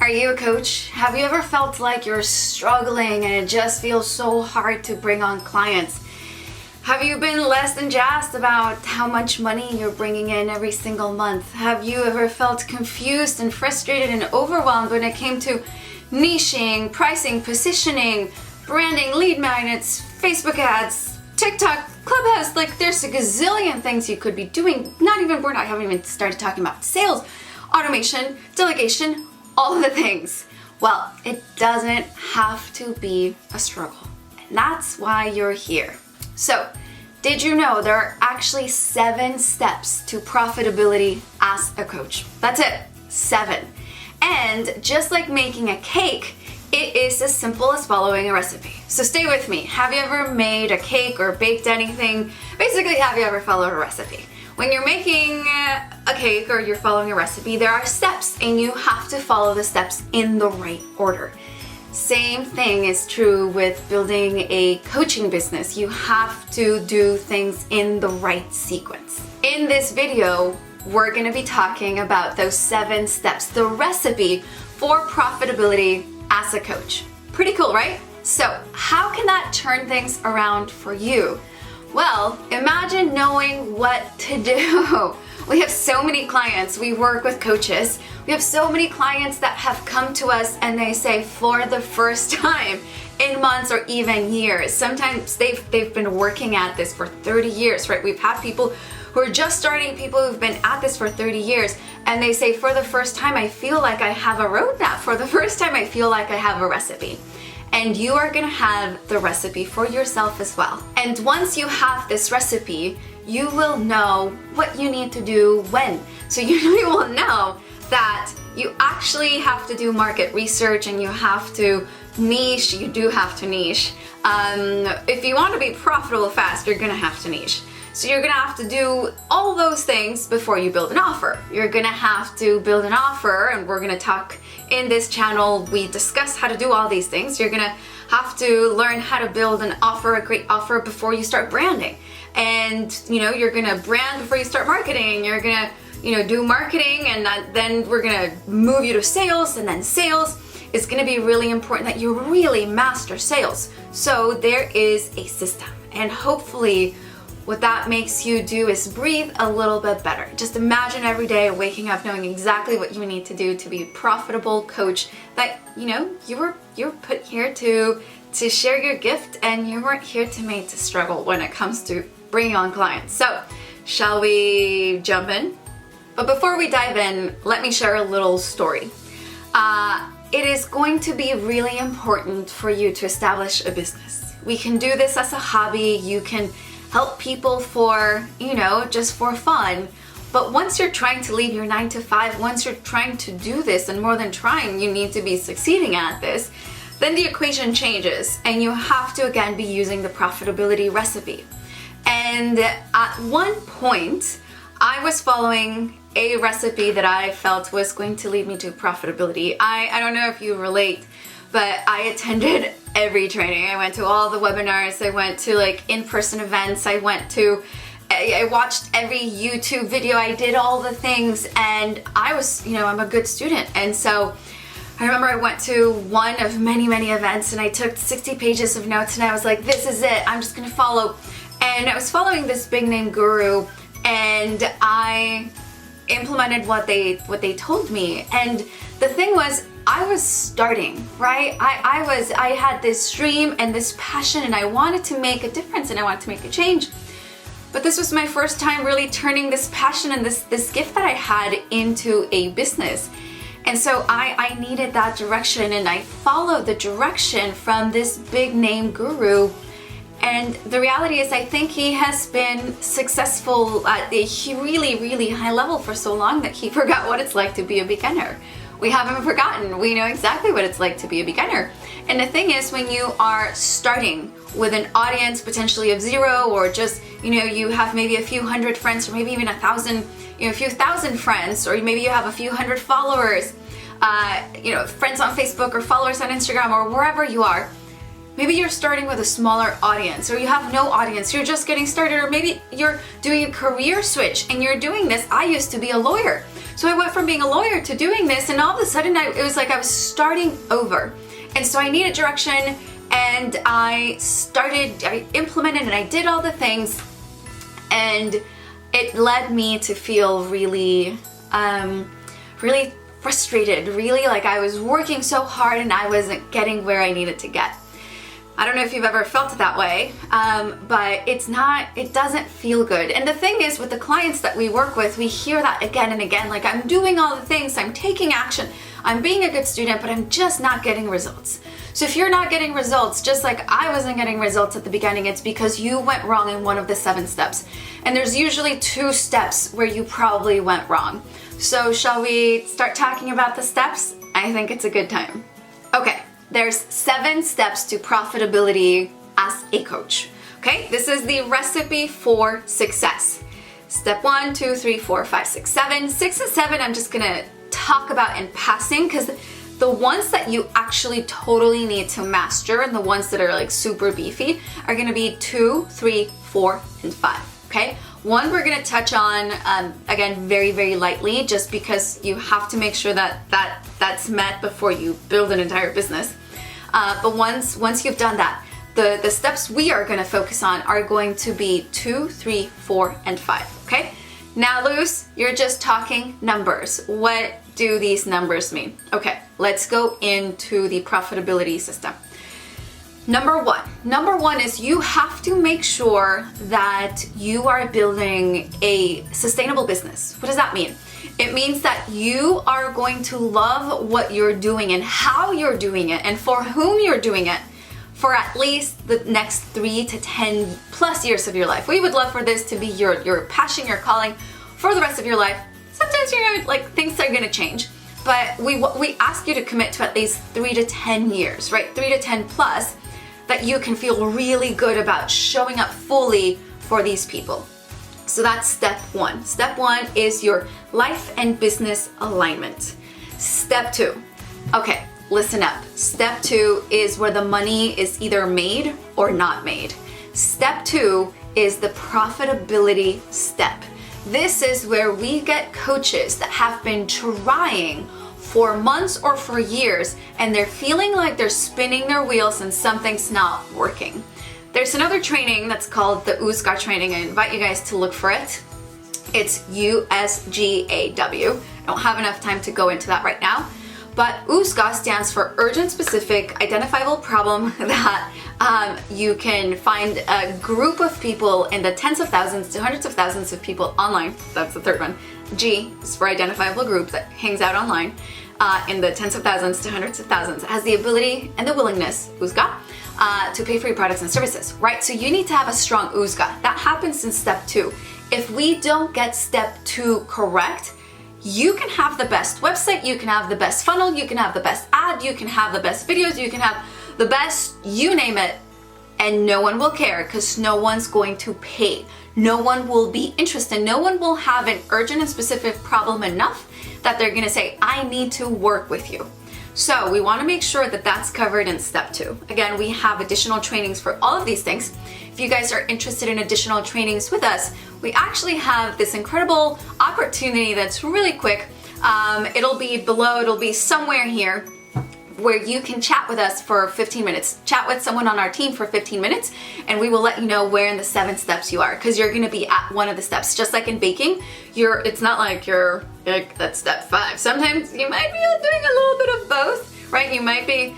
Are you a coach? Have you ever felt like you're struggling and it just feels so hard to bring on clients? Have you been less than jazzed about how much money you're bringing in every single month? Have you ever felt confused and frustrated and overwhelmed when it came to niching, pricing, positioning, branding, lead magnets, Facebook ads, TikTok, Clubhouse? Like, there's a gazillion things you could be doing. I haven't even started talking about sales, automation, delegation, all of the things. Well, it doesn't have to be a struggle. And that's why you're here. So, did you know there are actually 7 steps to profitability as a coach? That's it, 7. And just like making a cake, it is as simple as following a recipe. So stay with me. Have you ever made a cake or baked anything? Basically, have you ever followed a recipe? When you're making a cake or you're following a recipe, there are steps and you have to follow the steps in the right order. Same thing is true with building a coaching business. You have to do things in the right sequence. In this video, we're gonna be talking about those 7 steps, the recipe for profitability as a coach. Pretty cool, right? So how can that turn things around for you? Well, imagine knowing what to do. We have so many clients. We work with coaches. We have so many clients that have come to us and they say for the first time in months or even years. Sometimes they've been working at this for 30 years, right? We've had people who are just starting, people who've been at this for 30 years, and they say for the first time I feel like I have a roadmap. For the first time I feel like I have a recipe. And you are gonna have the recipe for yourself as well. And once you have this recipe, you will know what you need to do when. So you will know that you actually have to do market research and you have to niche. You do have to niche. If you want to be profitable fast, you're gonna have to niche. So you're gonna have to do all those things before you build an offer. You're gonna have to build an offer, and we're gonna talk in this channel, we discuss how to do all these things. You're gonna have to learn how to build an offer, a great offer, before you start branding. And you're gonna brand before you start marketing. You're gonna do marketing, and then we're gonna move you to sales, and then sales is gonna be really important that you really master sales. So there is a system, and hopefully what that makes you do is breathe a little bit better. Just imagine every day waking up knowing exactly what you need to do to be a profitable coach, that you're put here to share your gift, and you weren't here to struggle when it comes to bringing on clients. So shall we jump in? But before we dive in, let me share a little story. It is going to be really important for you to establish a business. We can do this as a hobby. You can help people for, just for fun. But once you're trying to leave your 9 to 5, once you're trying to do this, and more than trying, you need to be succeeding at this, then the equation changes and you have to again be using the profitability recipe. And at one point, I was following a recipe that I felt was going to lead me to profitability. I don't know if you relate, but I attended every training. I went to all the webinars. I went to in-person events. I watched every YouTube video. I did all the things, and I was, I'm a good student. And so I remember I went to one of many, many events, and I took 60 pages of notes, and I was like, this is it. I'm just gonna follow. And I was following this big name guru, and I implemented what they told me. And the thing was, I was starting, right? I had this dream and this passion, and I wanted to make a difference, and I wanted to make a change. But this was my first time really turning this passion and this gift that I had into a business. And so I needed that direction, and I followed the direction from this big name guru. And the reality is, I think he has been successful at a really, really high level for so long that he forgot what it's like to be a beginner. We haven't forgotten. We know exactly what it's like to be a beginner. And the thing is, when you are starting with an audience potentially of 0, or just, you have maybe a few hundred friends, or maybe even 1,000, a few thousand friends, or maybe you have a few hundred followers, friends on Facebook or followers on Instagram or wherever you are. Maybe you're starting with a smaller audience, or you have no audience, you're just getting started, or maybe you're doing a career switch and you're doing this. I used to be a lawyer. So I went from being a lawyer to doing this, and all of a sudden it was like I was starting over. And so I needed direction, and I implemented and I did all the things, and it led me to feel really, really frustrated, really like I was working so hard and I wasn't getting where I needed to get. I don't know if you've ever felt it that way, but it doesn't feel good. And the thing is, with the clients that we work with, we hear that again and again, like, I'm doing all the things, I'm taking action, I'm being a good student, but I'm just not getting results. So if you're not getting results, just like I wasn't getting results at the beginning, it's because you went wrong in one of the 7 steps. And there's usually 2 steps where you probably went wrong. So shall we start talking about the steps? I think it's a good time. Okay. There's 7 steps to profitability as a coach. Okay, this is the recipe for success. Step 1, 2, 3, 4, 5, 6, 7. 6 and 7 I'm just gonna talk about in passing, because the ones that you actually totally need to master and the ones that are like super beefy are gonna be 2, 3, 4, and 5. Okay? 1 we're gonna touch on, again, very, very lightly, just because you have to make sure that's met before you build an entire business. But once you've done that, the steps we are gonna focus on are going to be 2, 3, 4, and 5, okay? Now, Luz, you're just talking numbers. What do these numbers mean? Okay, let's go into the profitability system. Number one is you have to make sure that you are building a sustainable business. What does that mean? It means that you are going to love what you're doing and how you're doing it and for whom you're doing it for at least the next 3 to 10 plus years of your life. We would love for this to be your passion, your calling for the rest of your life. Sometimes you're gonna, like, things are gonna change, but we ask you to commit to at least 3 to 10 years, right? 3 to 10 plus, that you can feel really good about showing up fully for these people. So that's step 1. Step 1 is your life and business alignment. Step 2, okay, listen up. Step 2 is where the money is either made or not made. Step 2 is the profitability step. This is where we get coaches that have been trying for months or for years, and they're feeling like they're spinning their wheels and something's not working. There's another training that's called the USGA training. I invite you guys to look for it. It's USGAW. I don't have enough time to go into that right now, but USGA stands for Urgent Specific Identifiable Problem, that you can find a group of people in the tens of thousands to hundreds of thousands of people online. That's the third one. G is for identifiable group that hangs out online in the tens of thousands to hundreds of thousands. It has the ability and the willingness, USGA, to pay for your products and services, right? So you need to have a strong USGA. That happens in step 2. If we don't get step 2 correct, you can have the best website, you can have the best funnel, you can have the best ad, you can have the best videos, you can have the best, you name it, and no one will care because no one's going to pay. No one will be interested. No one will have an urgent and specific problem enough that they're gonna say, I need to work with you. So we wanna make sure that that's covered in step 2. Again, we have additional trainings for all of these things. If you guys are interested in additional trainings with us, we actually have this incredible opportunity that's really quick. It'll be below, it'll be somewhere here, where you can chat with us for 15 minutes. Chat with someone on our team for 15 minutes, and we will let you know where in the 7 steps you are, because you're gonna be at one of the steps. Just like in baking, it's not like you're like at step 5. Sometimes you might be doing a little bit of both, right? You might be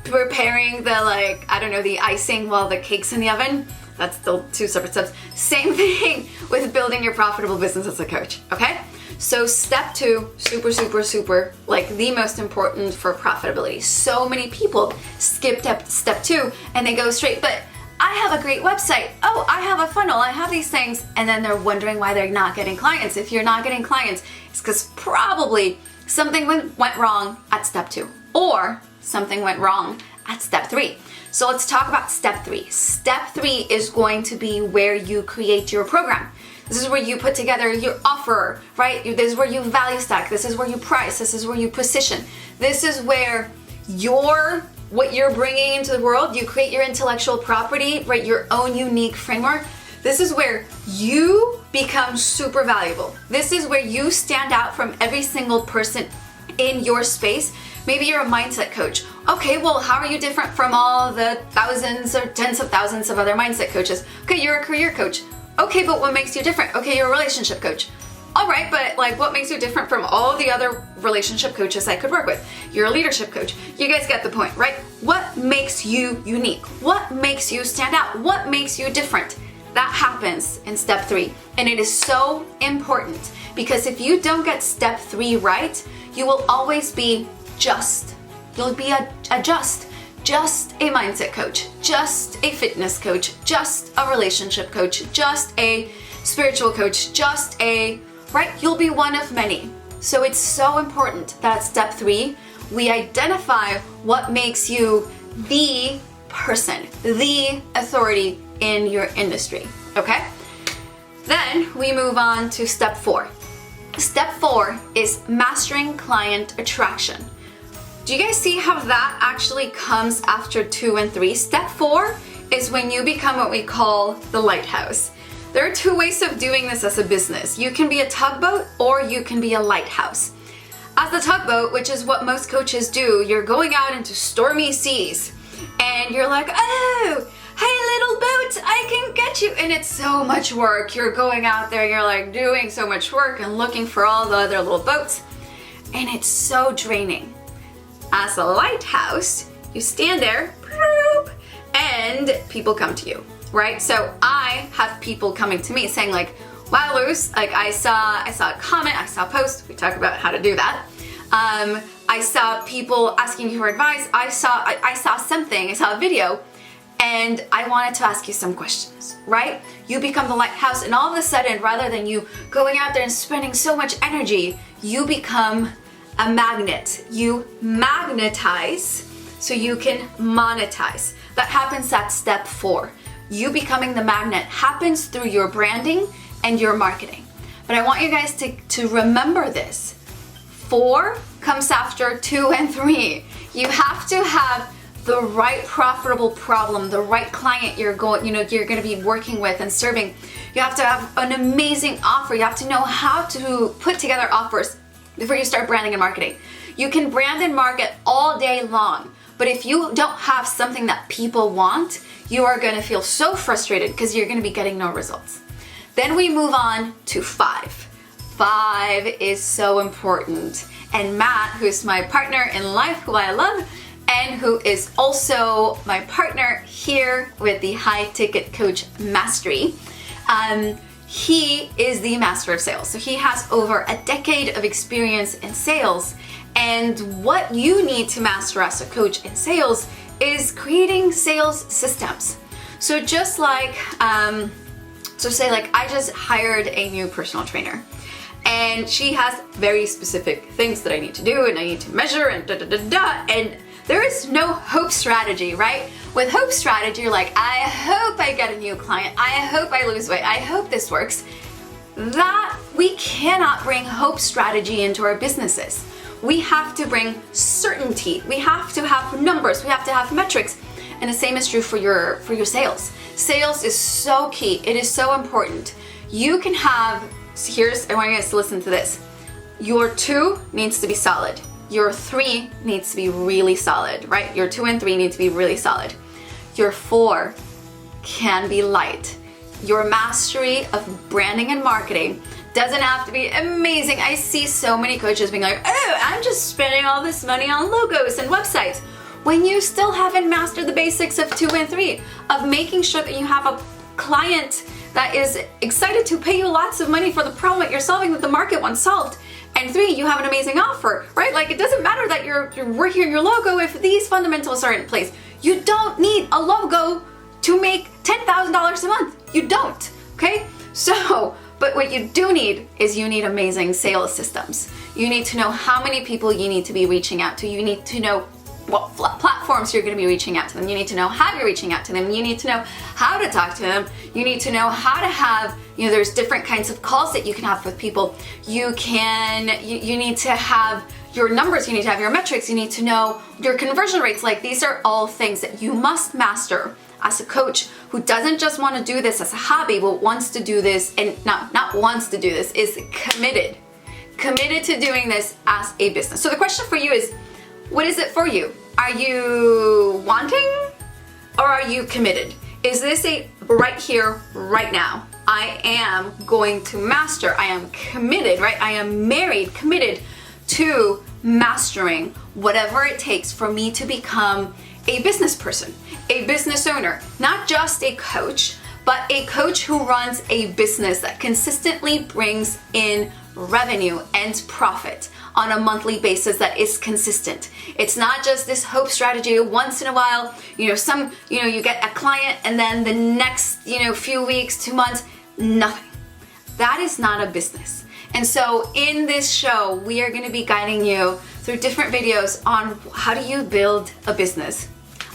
preparing the icing while the cake's in the oven. That's still 2 separate steps. Same thing with building your profitable business as a coach, okay? So step 2, super, like the most important for profitability. So many people skip step 2 and they go straight, but I have a great website. Oh, I have a funnel. I have these things. And then they're wondering why they're not getting clients. If you're not getting clients, it's because probably something went wrong at step 2, or something went wrong at step 3. So let's talk about step 3. Step 3 is going to be where you create your program. This is where you put together your offer, right? This is where you value stack. This is where you price. This is where you position. This is where what you're bringing into the world, you create your intellectual property, right? Your own unique framework. This is where you become super valuable. This is where you stand out from every single person in your space. Maybe you're a mindset coach. Okay, well, how are you different from all the thousands or tens of thousands of other mindset coaches? Okay, you're a career coach. Okay, but what makes you different? Okay, you're a relationship coach. All right, but like what makes you different from all the other relationship coaches I could work with? You're a leadership coach. You guys get the point, right? What makes you unique? What makes you stand out? What makes you different? That happens in step 3. And it is so important because if you don't get step 3 right, you will always be you'll be a just a mindset coach, just a fitness coach, just a relationship coach, just a spiritual coach, right? You'll be one of many. So it's so important that step 3, we identify what makes you the person, the authority in your industry, okay? Then we move on to step 4. Step 4 is mastering client attraction. Do you guys see how that actually comes after 2 and 3? Step 4 is when you become what we call the lighthouse. There are 2 ways of doing this as a business. You can be a tugboat or you can be a lighthouse. As the tugboat, which is what most coaches do, you're going out into stormy seas and you're like, oh, hey little boat, I can get you. And it's so much work. You're going out there, you're like doing so much work and looking for all the other little boats. And it's so draining. As a lighthouse, you stand there and people come to you, right? So I have people coming to me saying like, wow, Luz, like I saw a comment, I saw a post, we talk about how to do that. I saw people asking you for advice. I saw something, I saw a video, and I wanted to ask you some questions, right? You become the lighthouse, and all of a sudden, rather than you going out there and spending so much energy, you become a magnet. You magnetize so you can monetize. That happens at step 4. You becoming the magnet happens through your branding and your marketing. But I want you guys to remember this. 4 comes after 2 and 3. You have to have the right profitable problem, the right client you're going to be working with and serving. You have to have an amazing offer. You have to know how to put together offers before you start branding and marketing. You can brand and market all day long, but if you don't have something that people want, you are going to feel so frustrated because you're going to be getting no results. Then we move on to 5. 5 is so important. And Matt, who's my partner in life, who I love, and who is also my partner here with the High Ticket Coach Mastery, he is the master of sales. So he has over a decade of experience in sales. And what you need to master as a coach in sales is creating sales systems. So just like, say like I just hired a new personal trainer and she has very specific things that I need to do and I need to measure and and there is no hope strategy, right? With hope strategy, you're like, I hope I get a new client. I hope I lose weight. I hope this works. That we cannot bring hope strategy into our businesses. We have to bring certainty. We have to have numbers. We have to have metrics. And the same is true for your sales. Sales is so key. It is so important. You can have, I want you guys to listen to this. Your 2 needs to be solid. Your 3 needs to be really solid, right? Your 2 and 3 need to be really solid. Your 4 can be light. Your mastery of branding and marketing doesn't have to be amazing. I see so many coaches being like, oh, I'm just spending all this money on logos and websites, when you still haven't mastered the basics of 2 and 3, of making sure that you have a client that is excited to pay you lots of money for the problem that you're solving that the market wants solved. And 3, you have an amazing offer, right? Like it doesn't matter that you're working on your logo if these fundamentals are in place. You don't need a logo to make $10,000 a month. You don't, okay? So, but what you do need is you need amazing sales systems. You need to know how many people you need to be reaching out to. You need to know what platforms you're going to be reaching out to them. You need to know how you're reaching out to them. You need to know how to talk to them. You need to know how to have, there's different kinds of calls that you can have with people. You need to have your numbers, you need to have your metrics, you need to know your conversion rates. Like, these are all things that you must master as a coach who doesn't just want to do this as a hobby, but wants to do this, and not wants to do this, is committed to doing this as a business. So the question for you is, what is it for you? Are you wanting, or are you committed? Is this a right here, right now? I am going to master. I am committed, right? I am committed to mastering whatever it takes for me to become a business person, a business owner, not just a coach, but a coach who runs a business that consistently brings in revenue and profit on a monthly basis that is consistent. It's not just this hope strategy once in a while, you get a client and then the next, few weeks, 2 months, nothing. That is not a business. And so in this show, we are going to be guiding you through different videos on how do you build a business.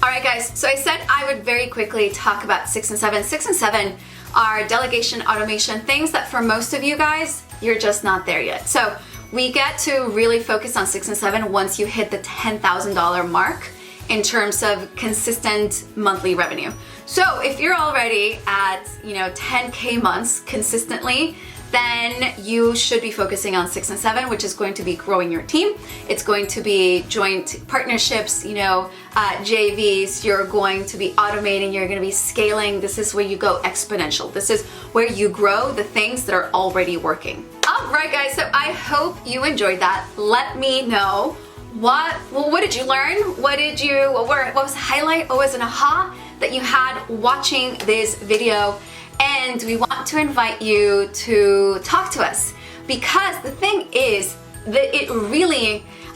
All right, guys, so I said I would very quickly talk about 6 and 7. 6 and 7 are delegation, automation, things that for most of you guys, you're just not there yet. So we get to really focus on 6 and 7 once you hit the $10,000 mark in terms of consistent monthly revenue. So if you're already at 10K months consistently, then you should be focusing on 6 and 7, which is going to be growing your team. It's going to be joint partnerships, JVs. You're going to be automating, you're going to be scaling. This is where you go exponential. This is where you grow the things that are already working. All right, guys, so I hope you enjoyed that. Let me know what did you learn? What was a highlight? What was an aha that you had watching this video? And we want to invite you to talk to us, because the thing is that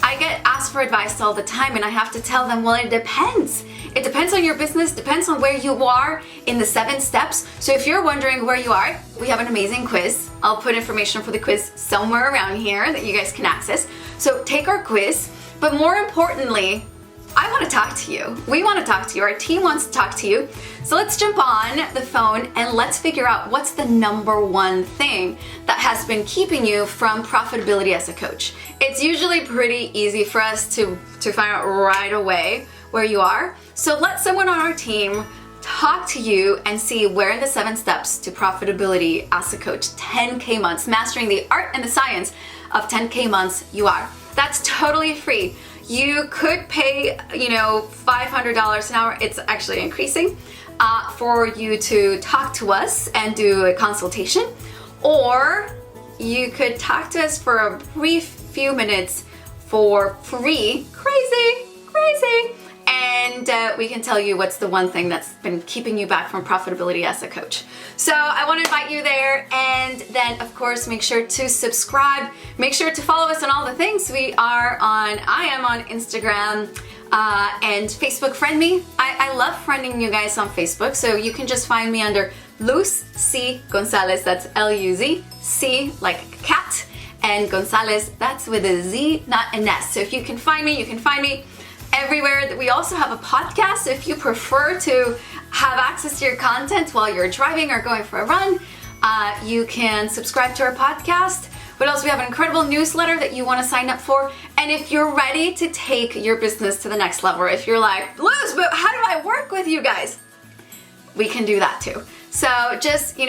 I get asked for advice all the time, and I have to tell them, well, it depends. It depends on your business, depends on where you are in the 7 steps. So if you're wondering where you are, we have an amazing quiz. I'll put information for the quiz somewhere around here that you guys can access. So take our quiz, but more importantly, I want to talk to you. We want to talk to you. Our team wants to talk to you. So let's jump on the phone and let's figure out what's the number one thing that has been keeping you from profitability as a coach. It's usually pretty easy for us to find out right away where you are. So let someone on our team talk to you and see where in the 7 steps to profitability as a coach, 10K months, mastering the art and the science of 10K months you are. That's totally free. You could pay, $500 an hour. It's actually increasing for you to talk to us and do a consultation, or you could talk to us for a brief few minutes for free. Crazy. And we can tell you what's the one thing that's been keeping you back from profitability as a coach. So I want to invite you there, and then of course make sure to subscribe. Make sure to follow us on all the things. I am on Instagram and Facebook. Friend me. I love friending you guys on Facebook, so you can just find me under Luz C Gonzalez. That's Luz C like cat, and Gonzalez, that's with a Z, not an S. So if you can find me, everywhere. We also have a podcast, so if you prefer to have access to your content while you're driving or going for a run, you can subscribe to our podcast. But also we have an incredible newsletter that you want to sign up for. And if you're ready to take your business to the next level, if you're like, Luz, but how do I work with you guys? We can do that too. So just,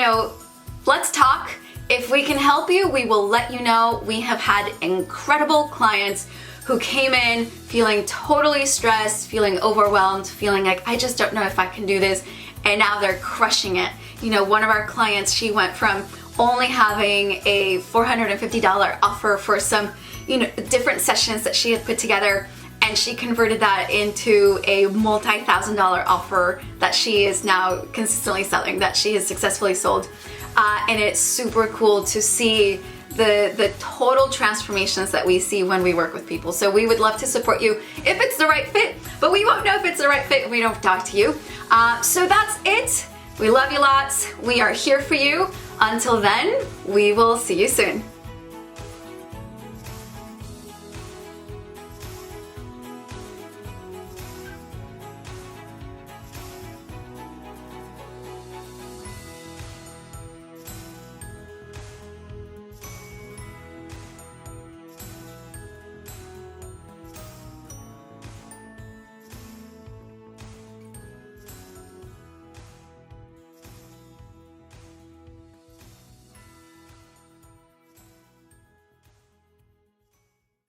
let's talk. If we can help you, we will let you know. We have had incredible clients who came in feeling totally stressed, feeling overwhelmed, feeling like, I just don't know if I can do this, and now they're crushing it. One of our clients, she went from only having a $450 offer for some, different sessions that she had put together, and she converted that into a multi-$1,000 offer that she is now consistently selling, that she has successfully sold. And it's super cool to see the total transformations that we see when we work with people. So we would love to support you if it's the right fit, but we won't know if it's the right fit if we don't talk to you. So that's it. We love you lots. We are here for you. Until then, we will see you soon.